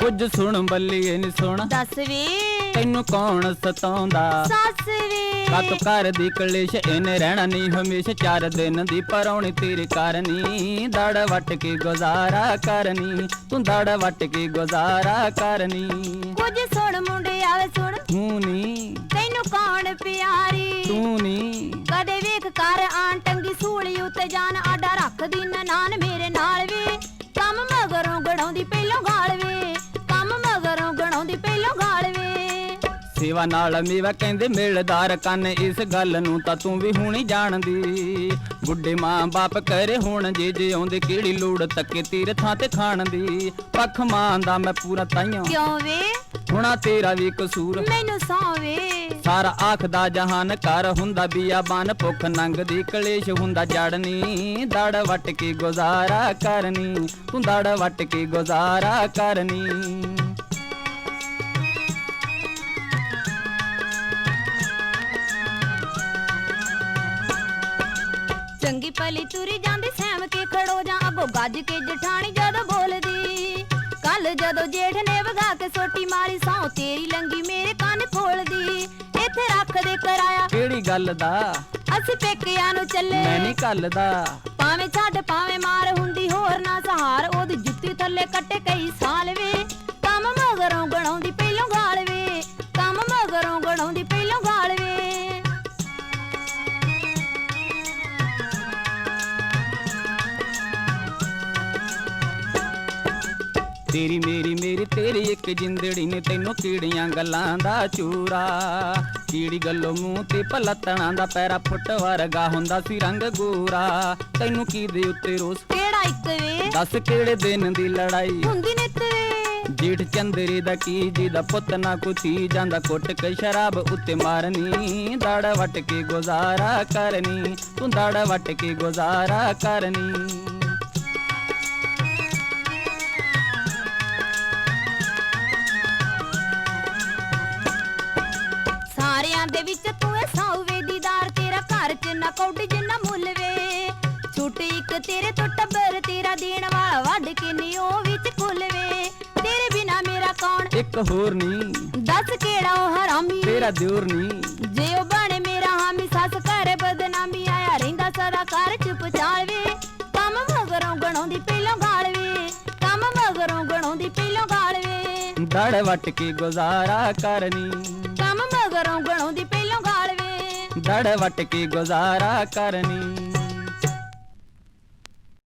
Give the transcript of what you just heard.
कुछ सुन बल्लीए नी सुन दस वे तैनू कौन सताउंदा सस वे का तू घर दी कलेश इने रहना नी हमेशा 4 दिन दी परौनी तेरे करनी दाड़ वट के गुजारा करनी तू दाड़ वट के गुजारा करनी कुछ सुन मुंडे आवे सुन तू नी तैनू कौन प्यारी तू नी कदे वेख कर आन टंगी सूली उत्ते जान आडा रख दी नान मेरे नाल वे कम मगरों गड़ाउंदी पहलों गाल वे कम मगरों गड़ाउंदी पहलों गाल वे सेवा नाल मेवा कहंदे मेलदार कन इस गल नूं तां तू भी हुणी जाणदी बुढ़े मां बाप करे हुण जे जिउंदे किहड़ी लोड़ तके तीर थां ते खाण दी पख मां दा मैं पूरा ताइयों क्यों वे हुणा तेरा भी कसूर मैनू सौवे सारा आखदा जहान कर हुंदा बियाबान भुख नंग दी कलेश हुंदा जड़नी दाड़ वट के गुजारा करनी तू दाड़ वट के गुजारा करनी चंगी भली तुरी जांदी सैम के खड़ो जा अगो गज के जठानी जदों बोलदी कल जदों जेठ ने वगा के सोटी मारी सौ तेरी लंगी मेरे कान खोल दी इथे रख दे कराया केड़ी गल दा ਅਸੀਂ ਪੇਕਿਆਂ ਨੂੰ ਚੱਲੇ मैं नहीं कल दा ਭਾਵੇਂ ਛੱਡ ਭਾਵੇਂ ਮਾਰ ਹੁੰਦੀ ਹੋਰ ਨਾ ਸਹਾਰ ਉਹਦੀ ਜੁੱਤੀ ਥੱਲੇ ਕੱਟੇ ਕਈ ਸਾਲ ਵੇ ਕੰਮ ਮਗਰੋਂ ਗਣਾਉਂਦੀ ਪਹਿਲੋਂ ਗਾਲ ਵੇ ਕੰਮ ਮਗਰੋਂ ਗਣਾਉਂਦੀ ਪਹਿਲੋਂ ਗਾਲ ਵੇ तेरी मेरी तेरी एक जिंदड़ी ने तेनों कीड़ियां गल्लां दा चूरा कीड़ी गल्लों मूंह ते पलतणा दा पैरा फुट वर्गा हुंदा सी रंग गोरा तैनू की दे उत्ते रोस ਕਿਹੜਾ ਇੱਕ ਵੇ दस केड़े दिन दी लड़ाई ਹੁੰਦੀ ਨਿੱਤ ਵੇ जेठ चंदरे दा की जी दा पुत ना कुथी जांदा कुट के शराब उत्ते मारनी दाड़ वट के गुजारा करनी तू दाड़ वट के गुजारा करनी ਸਾਰਿਆਂ ਦੇ ਵਿੱਚ ਤੂੰ ਐ ਸੌਵੇ ਦੀਦਾਰ ਤੇਰਾ ਘਰ ਚ ਨਾ ਕੌਡੀ ਜਿੰਨਾ ਮੁੱਲ ਵੇ ਛੁੱਟ ਇੱਕ ਤੇਰੇ ਤੋਂ ਟੱਬਰ ਤੇਰਾ ਦੇਣ ਵਾਲਾ ਵੱਢ ਕੇ ਨੀ ਉਹ ਵਿੱਚ ਖੁੱਲ ਵੇ ਤੇਰੇ ਬਿਨਾ ਮੇਰਾ ਕੌਣ एक होर नी ਦੱਸ ਕਿਹੜਾ ਉਹ ਹਰਾਮੀ तेरा दियोर नी ਜੇ ਉਹ ਬਣੇ ਮੇਰਾ ਹਾਮੀ ਸੱਸ ਘਰ ਬਦਨਾਮੀ ਆਇਆ ਰਹਿੰਦਾ ਸਦਾ ਘਰ ਚੁੱਪ ਚਾਲ ਵੇ ਕੰਮ ਮਗਰੋਂ ਗਣਾਉਂਦੀ ਪਹਿਲੋਂ ਗਾਲ ਵੇ ਕੰਮ ਮਗਰੋਂ ਗਣਾਉਂਦੀ ਪਹਿਲੋਂ ਗਾਲ ਵੇ दाड़ वट के गुजारा करनी ਕੰਮ ਮਗਰੋਂ ਗਣਾਉਂਦੀ ਪਹਿਲੋਂ ਗਾਲ ਵੇ दाड़ वट के गुजारा करनी।